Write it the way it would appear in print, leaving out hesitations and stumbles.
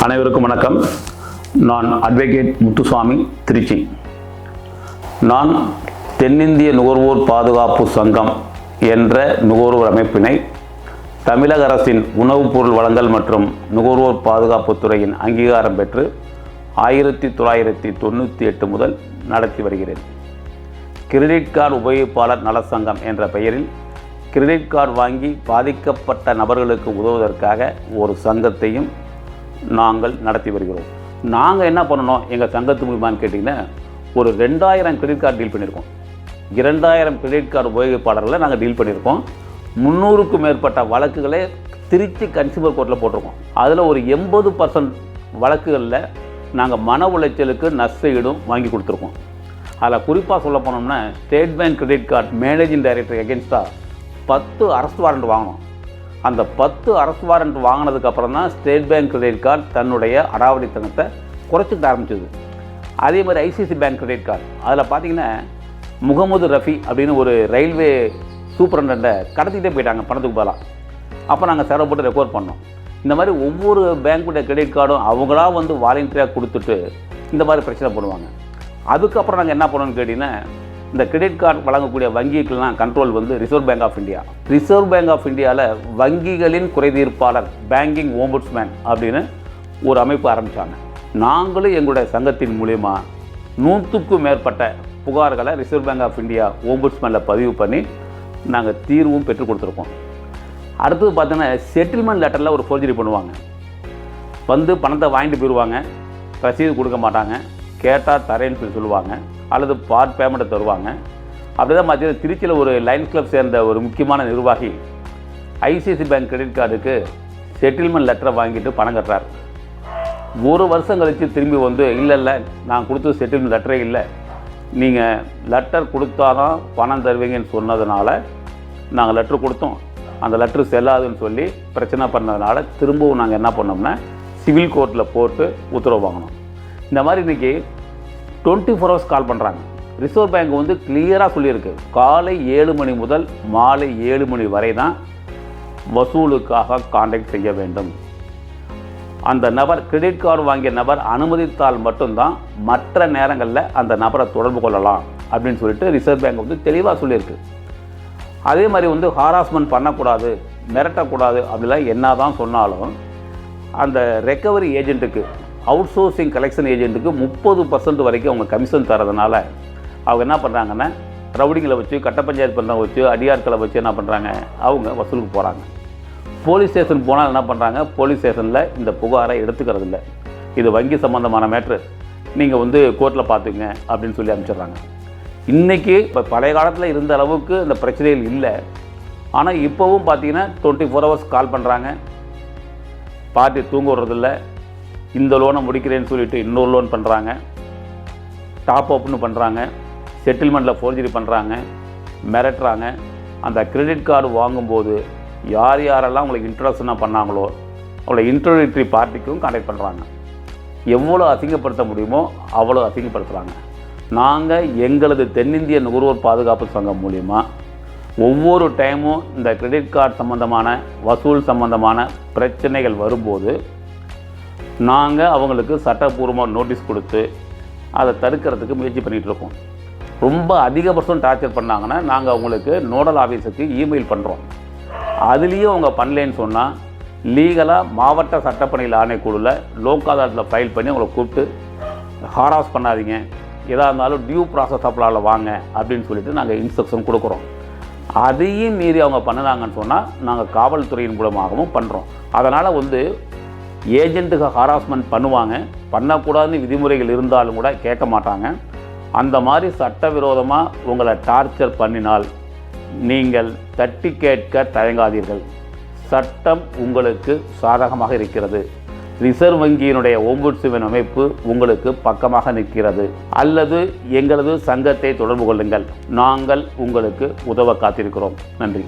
அனைவருக்கும் வணக்கம். நான் அட்வொகேட் முத்துசாமி, திருச்சி. நான் தென்னிந்திய நுகர்வோர் பாதுகாப்பு சங்கம் என்ற நுகர்வோர் அமைப்பினை தமிழக அரசின் உணவுப் பொருள் வழங்கல் மற்றும் நுகர்வோர் பாதுகாப்புத் துறையின் அங்கீகாரம் பெற்று 1998 முதல் நடத்தி வருகிறேன். கிரெடிட் கார்டு உபயோகிப்பாளர் நல சங்கம் என்ற பெயரில் கிரெடிட் கார்டு வாங்கி பாதிக்கப்பட்ட நபர்களுக்கு உதவுவதற்காக ஒரு சங்கத்தையும் நாங்கள் நடத்தி வருகிறோம். நாங்கள் என்ன பண்ணணும் எங்கள் சங்கத்து மூலமானு கேட்டிங்கன்னா, ஒரு 2000 கிரெடிட் கார்டு டீல் பண்ணியிருக்கோம். 2000 கிரெடிட் கார்டு உபயோகிப்பாளர்களை நாங்கள் டீல் பண்ணியிருக்கோம். 300க்கும் மேற்பட்ட வழக்குகளை திருச்சி கன்சியூமர் கோர்ட்டில் போட்டிருக்கோம். அதில் ஒரு 80% வழக்குகளில் நாங்கள் மன உளைச்சலுக்கு நஷ்டஈடும் வாங்கி கொடுத்துருக்கோம். அதில் குறிப்பாக சொல்ல போனோம்னா, State Bank credit card managing director எகென்ஸ்டாக 10 அரெஸ்ட் வாரண்ட் வாங்கினோம். அந்த 10 அரெஸ்ட் வாரண்ட் வாங்கினதுக்கப்புறம் தான் ஸ்டேட் பேங்க் கிரெடிட் கார்டு தன்னுடைய அடாவடித்தனத்தை குறைச்சிக்கிட்டு ஆரம்பிச்சது. அதே மாதிரி ஐசிசி பேங்க் கிரெடிட் கார்டு, அதில் பார்த்திங்கன்னா முகமது ரஃபி அப்படின்னு ஒரு ரயில்வே சூப்பரண்டை கடத்திக்கிட்டே போயிட்டாங்க பணத்துக்கு பதிலாக. அப்போ நாங்கள் செலவு போட்டு ரெக்கவர் பண்ணோம். இந்த மாதிரி ஒவ்வொரு பேங்க்குடைய கிரெடிட் கார்டும் அவங்களா வந்து வாலண்டியராக கொடுத்துட்டு இந்த மாதிரி பிரச்சனை பண்ணுவாங்க. அதுக்கப்புறம் நாங்கள் என்ன பண்ணோன்னு கேட்டிங்கன்னா, இந்த கிரெடிட் கார்டு வழங்கக்கூடிய வங்கிகள்லாம் கண்ட்ரோல் வந்து Reserve Bank of India. Reserve Bank of இந்தியாவில் வங்கிகளின் குறைதீர்ப்பாளர் பேங்கிங் ஓம்புட்ஸ்மேன் அப்படின்னு ஒரு அமைப்பு ஆரம்பித்தாங்க. நாங்களும் எங்களுடைய சங்கத்தின் மூலமா 100க்கும் மேற்பட்ட புகார்களை ரிசர்வ் பேங்க் ஆஃப் இந்தியா ஓம்புட்ஸ்மேனில் பதிவு பண்ணி நாங்கள் தீர்வும் பெற்றுக் கொடுத்துருக்கோம். அடுத்தது பார்த்தீங்கன்னா, செட்டில்மெண்ட் லெட்டரில் ஒரு ஃபோர்ஜரி பண்ணுவாங்க. வந்து பணத்தை வாங்கிட்டு போயிடுவாங்க, ரசீது கொடுக்க மாட்டாங்க, கேட்டால் தரேன்னு சொல்லி சொல்லுவாங்க, அல்லது பார்ட் பேமெண்ட்டை தருவாங்க. அப்படி தான் பார்த்தீங்கன்னா, திருச்சியில் ஒரு லைன்ஸ் கிளப் சேர்ந்த ஒரு முக்கியமான நிர்வாகி ஐசிசி பேங்க் கிரெடிட் கார்டுக்கு செட்டில்மெண்ட் லெட்டரை வாங்கிட்டு பணம் கட்டுறாரு. ஒரு வருஷம் கழித்து திரும்பி வந்து, இல்லை நான் கொடுத்தது செட்டில்மெண்ட் லெட்டரே இல்லை, நீங்கள் லெட்டர் கொடுத்தா தான் பணம் தருவீங்கன்னு சொன்னதுனால நாங்கள் லெட்ரு கொடுத்தோம், அந்த லெட்ரு செல்லாதுன்னு சொல்லி பிரச்சனை பண்ணதுனால திரும்பவும் நாங்கள் என்ன பண்ணோம்னா சிவில் கோர்ட்டில் போட்டு உத்தரவு வாங்கினோம். இந்த மாதிரி இன்றைக்கி 24 hours கால் பண்ணுறாங்க. ரிசர்வ் பேங்க் வந்து கிளியராக சொல்லியிருக்கு, காலை 7 மணி முதல் மாலை 7 மணி வரை தான் வசூலுக்காக கான்டாக்ட் செய்ய வேண்டும். அந்த நபர் கிரெடிட் கார்டு வாங்கிய நபர் அனுமதித்தால் மட்டும்தான் மற்ற நேரங்களில் அந்த நபரை தொடர்பு கொள்ளலாம் அப்படின்னு சொல்லிட்டு ரிசர்வ் பேங்க் வந்து தெளிவாக சொல்லியிருக்கு. அதே மாதிரி வந்து ஹாராஸ்மெண்ட் பண்ணக்கூடாது, மிரட்டக்கூடாது அப்படிலாம் என்ன தான் சொன்னாலும் அந்த ரெக்கவரி ஏஜென்ட்டுக்கு, அவுட் சோர்சிங் கலெக்ஷன் ஏஜென்ட்டுக்கு 30% வரைக்கும் அவங்க கமிஷன் தரதுனால அவங்க என்ன பண்ணுறாங்கன்னா, ரவுடிங்களை வச்சு, கட்ட பஞ்சாயத்து பண்ண வச்சு, அடியாட்களை வச்சு என்ன பண்ணுறாங்க, அவங்க வசூலுக்கு போகிறாங்க. போலீஸ் ஸ்டேஷன் போனால் என்ன பண்ணுறாங்க, போலீஸ் ஸ்டேஷனில் இந்த புகாரை எடுத்துக்கிறது இல்லை, இது வங்கி சம்மந்தமான மேட்ரு, நீங்கள் வந்து கோர்ட்டில் பார்த்துங்க அப்படின்னு சொல்லி அனுப்பிச்சிடுறாங்க. இன்றைக்கி இப்போ பழைய காலத்தில் இருந்த அளவுக்கு இந்த பிரச்சனைகள் இல்லை. ஆனால் இப்போவும் பார்த்தீங்கன்னா 24 hours கால் பண்ணுறாங்க, பார்ட்டி தூங்க விடுறதில்ல, இந்த லோனை முடிக்கிறேன்னு சொல்லிவிட்டு இன்னொரு லோன் பண்ணுறாங்க, டாப் அப்னு பண்ணுறாங்க, செட்டில்மெண்ட்டில் ஃபோர்ஜரி பண்ணுறாங்க, மிரட்டுறாங்க. அந்த கிரெடிட் கார்டு வாங்கும்போது யார் யாரெல்லாம் உங்களுக்கு இன்ட்ரடக்ஷனாக பண்ணாங்களோ அவங்கள இன்ட்ரோடக்டரி பார்ட்டிக்கும் கான்டாக்ட் பண்ணுறாங்க. எவ்வளோ அசிங்கப்படுத்த முடியுமோ அவ்வளோ அசிங்கப்படுத்துகிறாங்க. நாங்கள் எங்களது தென்னிந்திய நுகர்வோர் பாதுகாப்பு சங்கம் மூலிமா ஒவ்வொரு டைமும் இந்த கிரெடிட் கார்டு சம்மந்தமான வசூல் சம்மந்தமான பிரச்சனைகள் வரும்போது நாங்கள் அவங்களுக்கு சட்டப்பூர்வமாக நோட்டீஸ் கொடுத்து அதை தடுக்கிறதுக்கு முயற்சி பண்ணிகிட்ருக்கோம். ரொம்ப அதிகபட்சம் டார்ச்சர் பண்ணாங்கன்னா நாங்கள் அவங்களுக்கு நோடல் ஆஃபீஸுக்கு இமெயில் பண்ணுறோம். அதுலேயும் அவங்க பண்ணலேன்னு சொன்னால் லீகலாக மாவட்ட சட்டப்பணிகள் ஆணைக்குழுவில் லோக் அதாலத்தில் ஃபைல் பண்ணி அவங்களை கூப்பிட்டு ஹாராஸ் பண்ணாதீங்க, எதாக இருந்தாலும் டியூ ப்ராசஸ் அப்ளாவில் வாங்க அப்படின்னு சொல்லிட்டு நாங்கள் இன்ஸ்ட்ரக்ஷன் கொடுக்குறோம். அதையும் மீறி அவங்க பண்ணினாங்கன்னு சொன்னால் நாங்கள் காவல்துறையின் மூலமாகவும் பண்ணுறோம். அதனால் வந்து ஏஜென்ட்டுக்கு ஹாராஸ்மெண்ட் பண்ணுவாங்க, பண்ணக்கூடாதுன்னு விதிமுறைகள் இருந்தாலும் கூட கேட்க மாட்டாங்க. அந்த மாதிரி சட்டவிரோதமாக உங்களை டார்ச்சர் பண்ணினால் நீங்கள் தட்டி கேட்க தயங்காதீர்கள். சட்டம் உங்களுக்கு சாதகமாக இருக்கிறது. ரிசர்வ் வங்கியினுடைய ஓம்புட்ஸ்மேன் அமைப்பு உங்களுக்கு பக்கமாக நிற்கிறது. அல்லது எங்களது சங்கத்தை தொடர்பு கொள்ளுங்கள், நாங்கள் உங்களுக்கு உதவ காத்திருக்கிறோம். நன்றி.